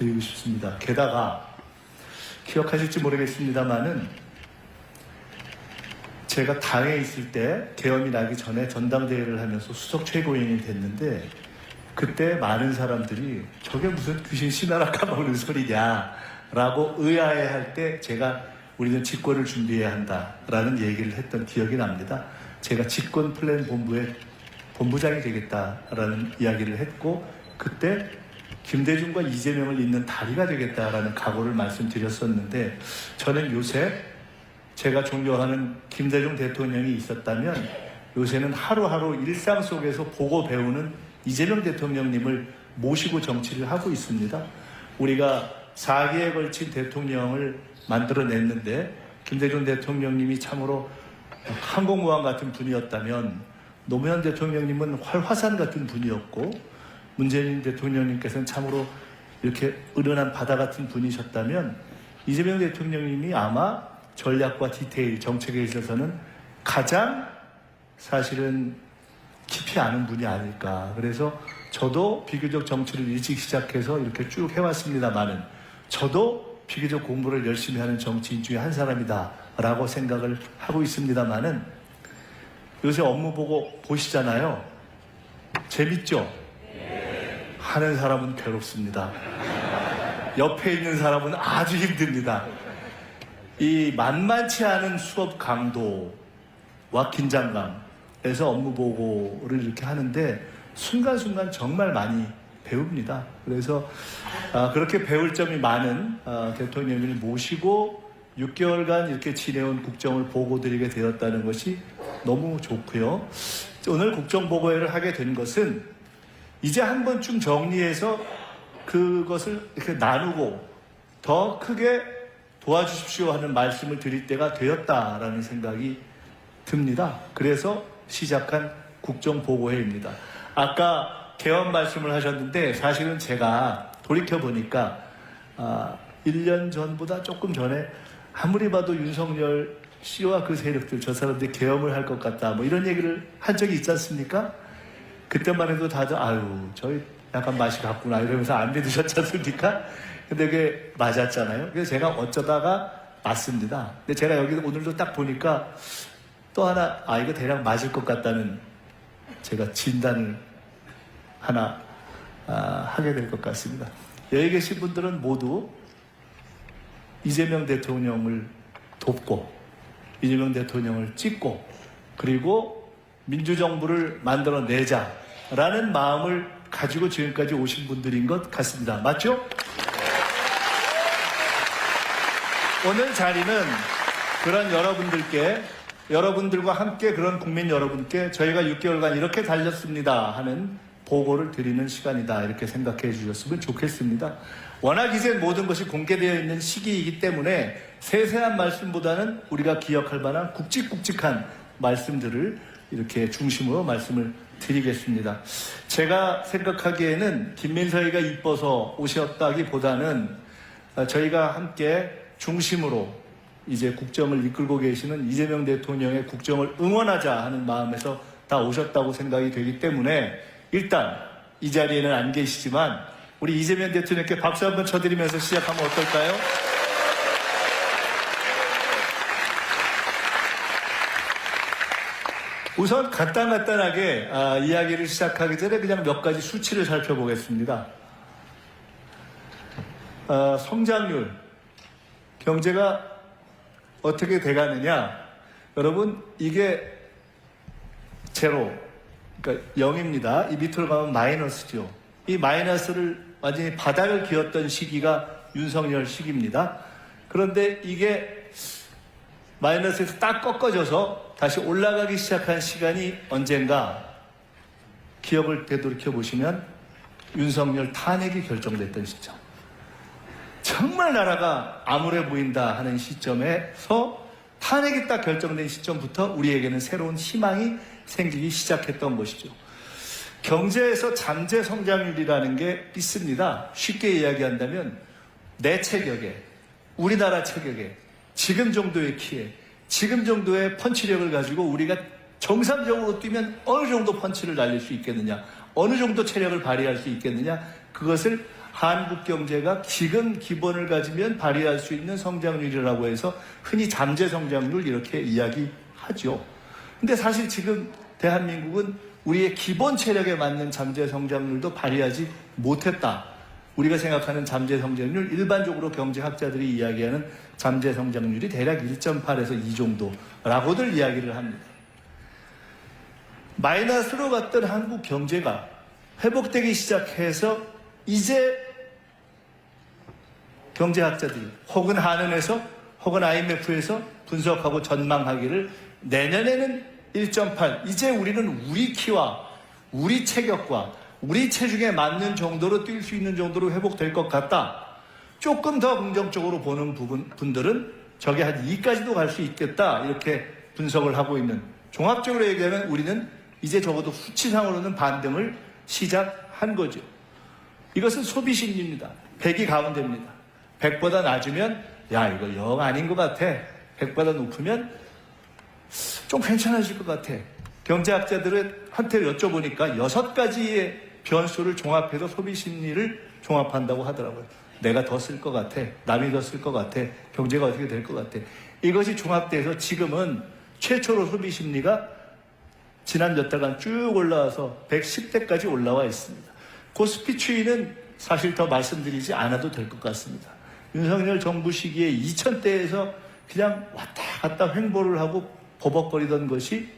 드리고 싶습니다. 게다가 기억하실지 모르겠습니다만은 제가 당에 있을 때 계엄이 나기 전에 전당대회를 하면서 수석 최고위원이 됐는데 그때 많은 사람들이 저게 무슨 귀신 신하라 까먹는 소리냐 라고 의아해할 때 제가 우리는 집권을 준비해야 한다라는 얘기를 했던 기억이 납니다. 제가 집권 플랜 본부의 본부장이 되겠다라는 이야기를 했고 그때 김대중과 이재명을 잇는 다리가 되겠다라는 각오를 말씀드렸었는데 저는 요새 제가 존경하는 김대중 대통령이 있었다면 요새는 하루하루 일상 속에서 보고 배우는 이재명 대통령님을 모시고 정치를 하고 있습니다. 우리가 4기에 걸친 대통령을 만들어냈는데 김대중 대통령님이 참으로 항공모함 같은 분이었다면 노무현 대통령님은 활화산 같은 분이었고 문재인 대통령님께서는 참으로 이렇게 은은한 바다 같은 분이셨다면 이재명 대통령님이 아마 전략과 디테일, 정책에 있어서는 가장 사실은 깊이 아는 분이 아닐까. 그래서 저도 비교적 정치를 일찍 시작해서 이렇게 쭉 해왔습니다만은 저도 비교적 공부를 열심히 하는 정치인 중에 한 사람이다 라고 생각을 하고 있습니다만은 요새 업무 보고 보시잖아요. 재밌죠? 하는 사람은 괴롭습니다. 옆에 있는 사람은 아주 힘듭니다. 이 만만치 않은 수업 강도와 긴장감에서 업무 보고를 이렇게 하는데 순간순간 정말 많이 배웁니다. 그래서 그렇게 배울 점이 많은 대통령을 모시고 6개월간 이렇게 지내온 국정을 보고드리게 되었다는 것이 너무 좋고요. 오늘 국정보고회를 하게 된 것은 이제 한 번쯤 정리해서 그것을 이렇게 나누고 더 크게 도와주십시오 하는 말씀을 드릴 때가 되었다라는 생각이 듭니다. 그래서 시작한 국정보고회입니다. 아까 개헌 말씀을 하셨는데 사실은 제가 돌이켜보니까 1년 전보다 조금 전에 아무리 봐도 윤석열 씨와 그 세력들 저 사람들이 계엄을 할 것 같다 뭐 이런 얘기를 한 적이 있지 않습니까? 그때만 해도 다들 아유 저희 약간 맛이 갔구나 이러면서 안 믿으셨지 않습니까? 근데 그게 맞았잖아요. 그래서 제가 어쩌다가 맞습니다. 근데 제가 여기 오늘도 딱 보니까 또 하나 이거 대략 맞을 것 같다는 제가 진단을 하나 하게 될 것 같습니다. 여기 계신 분들은 모두 이재명 대통령을 돕고 이재명 대통령을 찍고 그리고 민주정부를 만들어내자라는 마음을 가지고 지금까지 오신 분들인 것 같습니다. 맞죠? 오늘 자리는 그런 여러분들과 함께 그런 국민 여러분께 저희가 6개월간 이렇게 달렸습니다 하는 보고를 드리는 시간이다 이렇게 생각해 주셨으면 좋겠습니다. 워낙 이제 모든 것이 공개되어 있는 시기이기 때문에 세세한 말씀보다는 우리가 기억할 만한 굵직굵직한 말씀들을 이렇게 중심으로 말씀을 드리겠습니다. 제가 생각하기에는 김민석이가 이뻐서 오셨다기보다는 저희가 함께 중심으로 이제 국정을 이끌고 계시는 이재명 대통령의 국정을 응원하자 하는 마음에서 다 오셨다고 생각이 되기 때문에 일단 이 자리에는 안 계시지만 우리 이재명 대통령께 박수 한번 쳐드리면서 시작하면 어떨까요? 우선 간단하게 이야기를 시작하기 전에 그냥 몇 가지 수치를 살펴보겠습니다. 성장률, 경제가 어떻게 돼가느냐? 여러분 이게 제로, 그러니까 0입니다. 이 밑으로 가면 마이너스죠. 이 마이너스를 완전히 바닥을 기었던 시기가 윤석열 시기입니다. 그런데 이게 마이너스에서 딱 꺾어져서 다시 올라가기 시작한 시간이 언젠가 기억을 되돌이켜 보시면 윤석열 탄핵이 결정됐던 시점. 정말 나라가 암울해 보인다 하는 시점에서 탄핵이 딱 결정된 시점부터 우리에게는 새로운 희망이 생기기 시작했던 것이죠. 경제에서 잠재 성장률이라는 게 있습니다. 쉽게 이야기한다면 내 체격에, 우리나라 체격에, 지금 정도의 키에, 지금 정도의 펀치력을 가지고 우리가 정상적으로 뛰면 어느 정도 펀치를 날릴 수 있겠느냐, 어느 정도 체력을 발휘할 수 있겠느냐, 그것을 한국 경제가 지금 기본을 가지면 발휘할 수 있는 성장률이라고 해서 흔히 잠재 성장률 이렇게 이야기하죠. 근데 사실 지금 대한민국은 우리의 기본 체력에 맞는 잠재 성장률도 발휘하지 못했다. 우리가 생각하는 잠재 성장률, 일반적으로 경제학자들이 이야기하는 잠재 성장률이 대략 1.8에서 2 정도라고들 이야기를 합니다. 마이너스로 갔던 한국 경제가 회복되기 시작해서 이제 경제학자들이 혹은 한은에서 혹은 IMF에서 분석하고 전망하기를 내년에는 1.8, 이제 우리는 우리 키와 우리 체격과 우리 체중에 맞는 정도로 뛸 수 있는 정도로 회복될 것 같다. 조금 더 긍정적으로 보는 분들은 저게 한 2까지도 갈 수 있겠다. 이렇게 분석을 하고 있는, 종합적으로 얘기하면 우리는 이제 적어도 수치상으로는 반등을 시작한 거죠. 이것은 소비 심리입니다. 100이 가운데입니다. 100보다 낮으면 야 이거 영 아닌 것 같아. 100보다 높으면 좀 괜찮아질 것 같아. 경제학자들한테 여쭤보니까 6가지의 변수를 종합해서 소비 심리를 종합한다고 하더라고요. 내가 더 쓸 것 같아. 남이 더 쓸 것 같아. 경제가 어떻게 될 것 같아. 이것이 종합돼서 지금은 최초로 소비 심리가 지난 몇 달간 쭉 올라와서 110대까지 올라와 있습니다. 코스피 추이는 사실 더 말씀드리지 않아도 될 것 같습니다. 윤석열 정부 시기에 2000대에서 그냥 왔다 갔다 횡보를 하고 버벅거리던 것이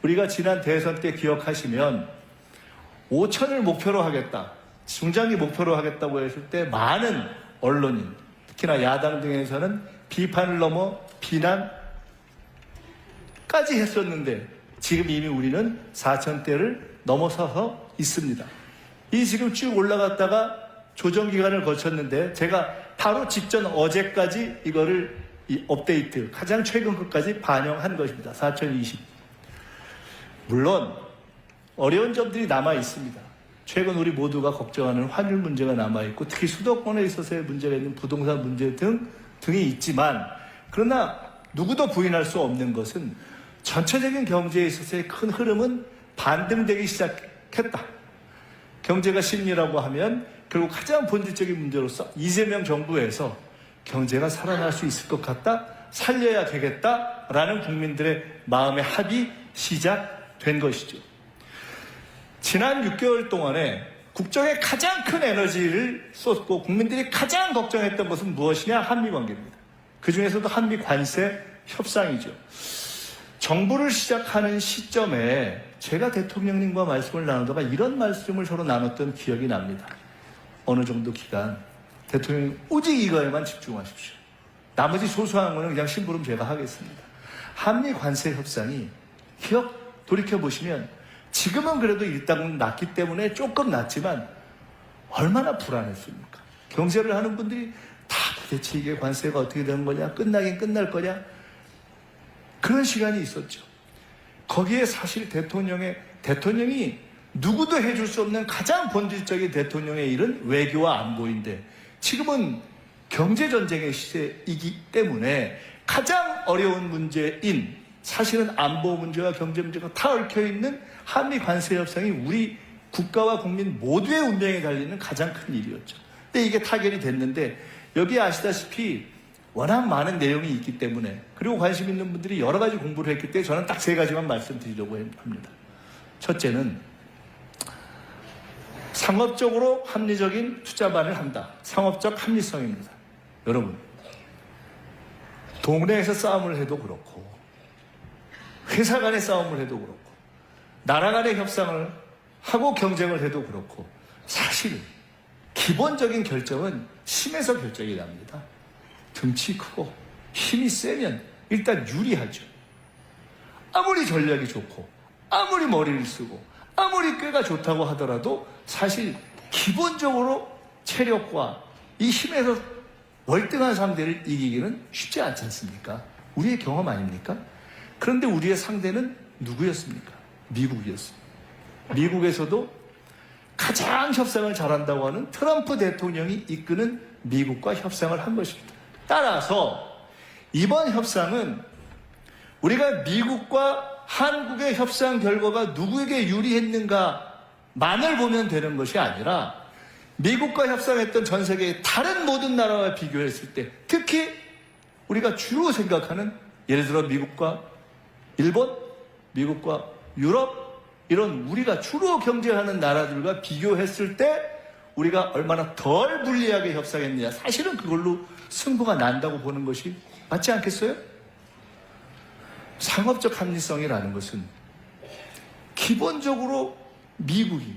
우리가 지난 대선 때 기억하시면 5천을 목표로 하겠다, 중장기 목표로 하겠다고 했을 때 많은 언론인, 특히나 야당 등에서는 비판을 넘어 비난까지 했었는데 지금 이미 우리는 4천대를 넘어서서 있습니다. 이 지금 쭉 올라갔다가 조정 기간을 거쳤는데 제가 바로 직전 어제까지 이거를 이 업데이트, 가장 최근 것까지 반영한 것입니다. 4020. 물론 어려운 점들이 남아 있습니다. 최근 우리 모두가 걱정하는 환율 문제가 남아 있고 특히 수도권에 있어서의 문제가 있는 부동산 문제 등이 있지만, 그러나 누구도 부인할 수 없는 것은 전체적인 경제에 있어서의 큰 흐름은 반등되기 시작했다. 경제가 심리라고 하면 결국 가장 본질적인 문제로서 이재명 정부에서 경제가 살아날 수 있을 것 같다, 살려야 되겠다라는 국민들의 마음의 합이 시작된 것이죠. 지난 6개월 동안에 국정에 가장 큰 에너지를 쏟고 국민들이 가장 걱정했던 것은 무엇이냐? 한미 관계입니다. 그 중에서도 한미 관세 협상이죠. 정부를 시작하는 시점에 제가 대통령님과 말씀을 나누다가 이런 말씀을 서로 나눴던 기억이 납니다. 어느 정도 기간 대통령님 오직 이거에만 집중하십시오. 나머지 소소한 거는 그냥 심부름 제가 하겠습니다. 한미 관세 협상이 돌이켜보시면 지금은 그래도 일단 낮기 때문에 조금 낮지만 얼마나 불안했습니까? 경제를 하는 분들이 다 도대체 이게 관세가 어떻게 되는 거냐? 끝나긴 끝날 거냐? 그런 시간이 있었죠. 거기에 사실 대통령이 누구도 해줄 수 없는 가장 본질적인 대통령의 일은 외교와 안보인데 지금은 경제전쟁의 시대이기 때문에 가장 어려운 문제인 사실은 안보 문제와 경제 문제가 다 얽혀있는 한미 관세 협상이 우리 국가와 국민 모두의 운명에 달리는 가장 큰 일이었죠. 근데 이게 타결이 됐는데 여기 아시다시피 워낙 많은 내용이 있기 때문에, 그리고 관심 있는 분들이 여러 가지 공부를 했기 때문에 저는 딱 3가지만 말씀드리려고 합니다. 첫째는 상업적으로 합리적인 투자만을 한다. 상업적 합리성입니다. 여러분, 동네에서 싸움을 해도 그렇고 회사 간의 싸움을 해도 그렇고 나라 간의 협상을 하고 경쟁을 해도 그렇고 사실 기본적인 결정은 힘에서 결정이 납니다. 등치 크고 힘이 세면 일단 유리하죠. 아무리 전략이 좋고 아무리 머리를 쓰고 아무리 꾀가 좋다고 하더라도 사실 기본적으로 체력과 이 힘에서 월등한 상대를 이기기는 쉽지 않지 않습니까? 우리의 경험 아닙니까? 그런데 우리의 상대는 누구였습니까? 미국이었습니다. 미국에서도 가장 협상을 잘한다고 하는 트럼프 대통령이 이끄는 미국과 협상을 한 것입니다. 따라서 이번 협상은 우리가 미국과 한국의 협상 결과가 누구에게 유리했는가만을 보면 되는 것이 아니라 미국과 협상했던 전 세계의 다른 모든 나라와 비교했을 때, 특히 우리가 주로 생각하는, 예를 들어 미국과 일본, 미국과 유럽, 이런 우리가 주로 경쟁하는 나라들과 비교했을 때 우리가 얼마나 덜 불리하게 협상했느냐, 사실은 그걸로 승부가 난다고 보는 것이 맞지 않겠어요? 상업적 합리성이라는 것은 기본적으로 미국이,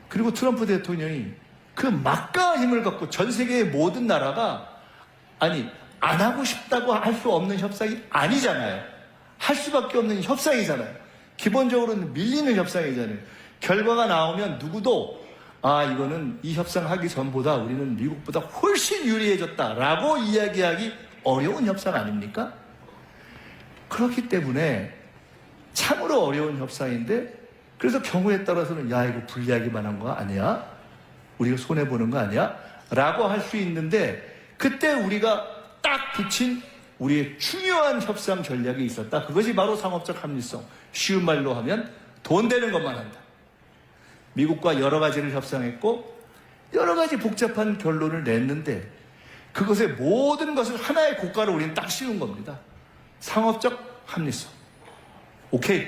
그리고 트럼프 대통령이 그 막강한 힘을 갖고 전 세계의 모든 나라가, 아니, 안 하고 싶다고 할 수 없는 협상이 아니잖아요. 할 수밖에 없는 협상이잖아요. 기본적으로는 밀리는 협상이잖아요. 결과가 나오면 누구도 이거는 이 협상하기 전보다 우리는 미국보다 훨씬 유리해졌다라고 이야기하기 어려운 협상 아닙니까? 그렇기 때문에 참으로 어려운 협상인데, 그래서 경우에 따라서는 야, 이거 불리하기만 한 거 아니야? 우리가 손해보는 거 아니야? 라고 할 수 있는데, 그때 우리가 딱 붙인 우리의 중요한 협상 전략이 있었다. 그것이 바로 상업적 합리성. 쉬운 말로 하면 돈 되는 것만 한다. 미국과 여러 가지를 협상했고 여러 가지 복잡한 결론을 냈는데, 그것의 모든 것을 하나의 고가로 우리는 딱 씌운 겁니다. 상업적 합리성. 오케이.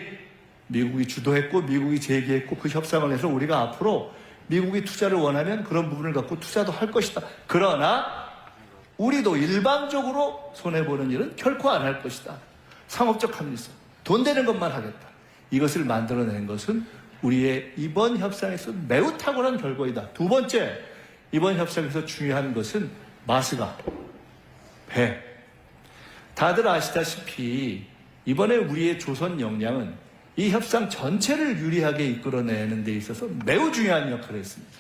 미국이 주도했고 미국이 제기했고 그 협상을 해서 우리가 앞으로 미국이 투자를 원하면 그런 부분을 갖고 투자도 할 것이다. 그러나 우리도 일방적으로 손해보는 일은 결코 안 할 것이다. 상업적 합리성. 돈 되는 것만 하겠다. 이것을 만들어낸 것은 우리의 이번 협상에서 매우 탁월한 결과이다. 두 번째, 이번 협상에서 중요한 것은 마스가, 배. 다들 아시다시피 이번에 우리의 조선 역량은 이 협상 전체를 유리하게 이끌어내는 데 있어서 매우 중요한 역할을 했습니다.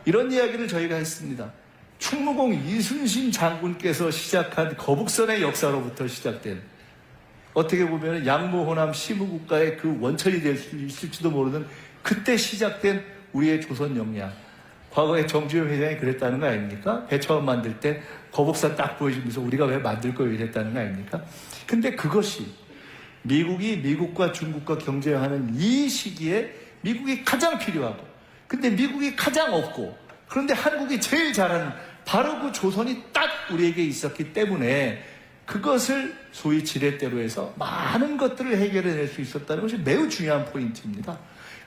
이런 이야기를 저희가 했습니다. 충무공 이순신 장군께서 시작한 거북선의 역사로부터 시작된, 어떻게 보면 양무, 호남, 시무국가의 그 원천이 될 수 있을지도 모르는 그때 시작된 우리의 조선 역량. 과거에 정주영 회장이 그랬다는 거 아닙니까? 배 처음 만들 때 거북선 딱 보여주면서 우리가 왜 만들 거예요 이랬다는 거 아닙니까? 근데 그것이 미국이 미국과 중국과 경쟁하는 이 시기에 미국이 가장 필요하고, 근데 미국이 가장 없고, 그런데 한국이 제일 잘하는 바로 그 조선이 딱 우리에게 있었기 때문에 그것을 소위 지렛대로 해서 많은 것들을 해결해낼 수 있었다는 것이 매우 중요한 포인트입니다.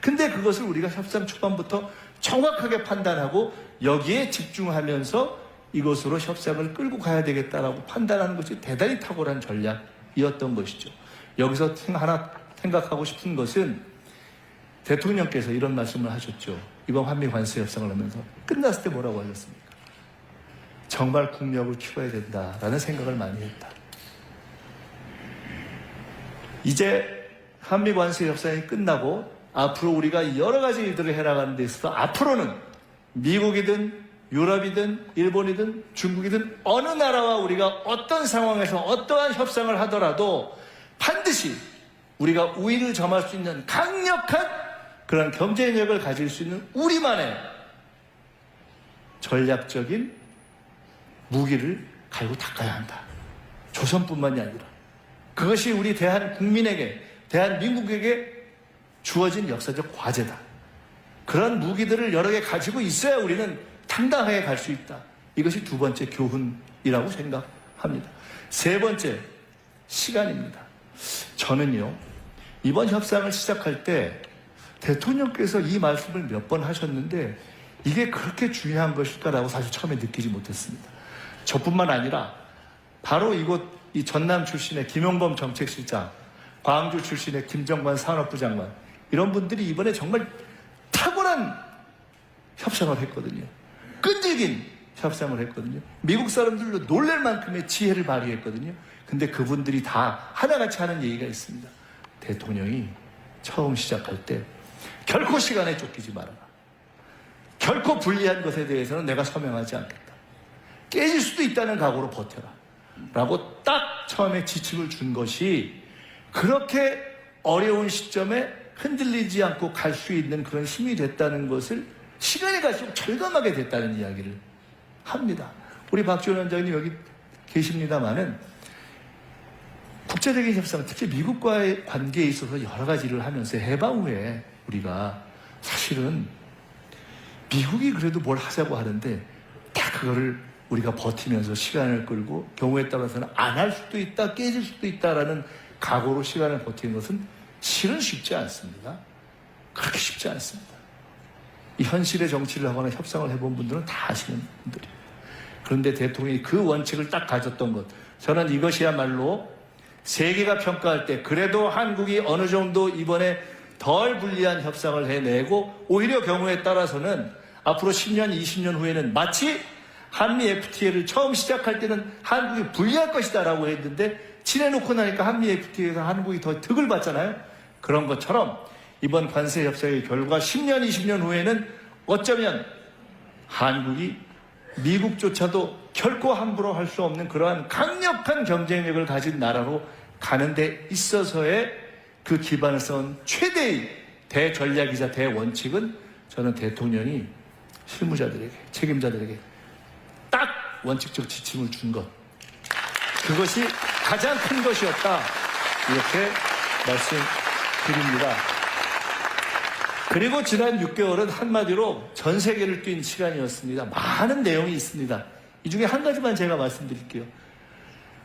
근데 그것을 우리가 협상 초반부터 정확하게 판단하고 여기에 집중하면서 이것으로 협상을 끌고 가야 되겠다라고 판단하는 것이 대단히 탁월한 전략이었던 것이죠. 여기서 하나 생각하고 싶은 것은, 대통령께서 이런 말씀을 하셨죠. 이번 한미 관세 협상을 하면서 끝났을 때 뭐라고 하셨습니까? 정말 국력을 키워야 된다라는 생각을 많이 했다. 이제 한미 관세 협상이 끝나고 앞으로 우리가 여러 가지 일들을 해나가는 데 있어서 앞으로는 미국이든 유럽이든 일본이든 중국이든 어느 나라와 우리가 어떤 상황에서 어떠한 협상을 하더라도 반드시 우리가 우위를 점할 수 있는 강력한 그런 경쟁력을 가질 수 있는 우리만의 전략적인 무기를 갈고 닦아야 한다. 조선뿐만이 아니라 그것이 우리 대한국민에게, 대한민국에게 주어진 역사적 과제다. 그런 무기들을 여러 개 가지고 있어야 우리는 당당하게 갈 수 있다. 이것이 두 번째 교훈이라고 생각합니다. 세 번째, 시간입니다. 저는요, 이번 협상을 시작할 때 대통령께서 이 말씀을 몇 번 하셨는데 이게 그렇게 중요한 것일까라고 사실 처음에 느끼지 못했습니다. 저뿐만 아니라 바로 이곳 이 전남 출신의 김용범 정책실장, 광주 출신의 김정관 산업부 장관, 이런 분들이 이번에 정말 탁월한 협상을 했거든요. 끈질긴 협상을 했거든요. 미국 사람들도 놀랄 만큼의 지혜를 발휘했거든요. 근데 그분들이 다 하나같이 하는 얘기가 있습니다. 대통령이 처음 시작할 때 결코 시간에 쫓기지 말아라. 결코 불리한 것에 대해서는 내가 서명하지 않겠다. 깨질 수도 있다는 각오로 버텨라. 라고 딱 처음에 지침을 준 것이 그렇게 어려운 시점에 흔들리지 않고 갈 수 있는 그런 힘이 됐다는 것을 시간이 갈수록 절감하게 됐다는 이야기를 합니다. 우리 박지원 원장님 여기 계십니다마는 국제적인 협상, 특히 미국과의 관계에 있어서 여러 가지를 하면서 해방 후에 우리가 사실은 미국이 그래도 뭘 하자고 하는데 딱 그거를 우리가 버티면서 시간을 끌고 경우에 따라서는 안 할 수도 있다, 깨질 수도 있다라는 각오로 시간을 버티는 것은 실은 쉽지 않습니다. 그렇게 쉽지 않습니다. 이 현실의 정치를 하거나 협상을 해본 분들은 다 아시는 분들이에요. 그런데 대통령이 그 원칙을 딱 가졌던 것, 저는 이것이야말로 세계가 평가할 때 그래도 한국이 어느 정도 이번에 덜 불리한 협상을 해내고 오히려 경우에 따라서는 앞으로 10년, 20년 후에는 마치 한미 FTA를 처음 시작할 때는 한국이 불리할 것이다 라고 했는데 친해놓고 나니까 한미 FTA에서 한국이 더 득을 받잖아요. 그런 것처럼 이번 관세 협상의 결과 10년, 20년 후에는 어쩌면 한국이 미국조차도 결코 함부로 할 수 없는 그러한 강력한 경쟁력을 가진 나라로 가는 데 있어서의 그 기반을 쌓은 최대의 대전략이자 대원칙은 저는 대통령이 실무자들에게, 책임자들에게 딱 원칙적 지침을 준 것, 그것이 가장 큰 것이었다, 이렇게 말씀드립니다. 그리고 지난 6개월은 한마디로 전 세계를 뛴 시간이었습니다. 많은 내용이 있습니다. 이 중에 한 가지만 제가 말씀드릴게요.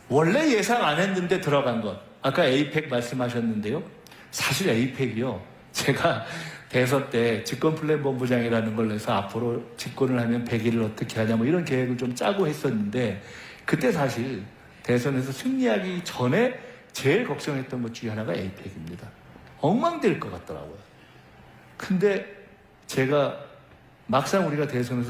원래 예상 안 했는데 들어간 것, 아까 에이펙 말씀하셨는데요. 사실 에이펙이요, 제가 대선 때 집권플랜본부장이라는 걸 내서 앞으로 집권을 하면 100일을 어떻게 하냐 뭐 이런 계획을 좀 짜고 했었는데, 그때 사실 대선에서 승리하기 전에 제일 걱정했던 것 중에 하나가 에이펙입니다. 엉망될 것 같더라고요. 근데 제가 막상 우리가 대선에서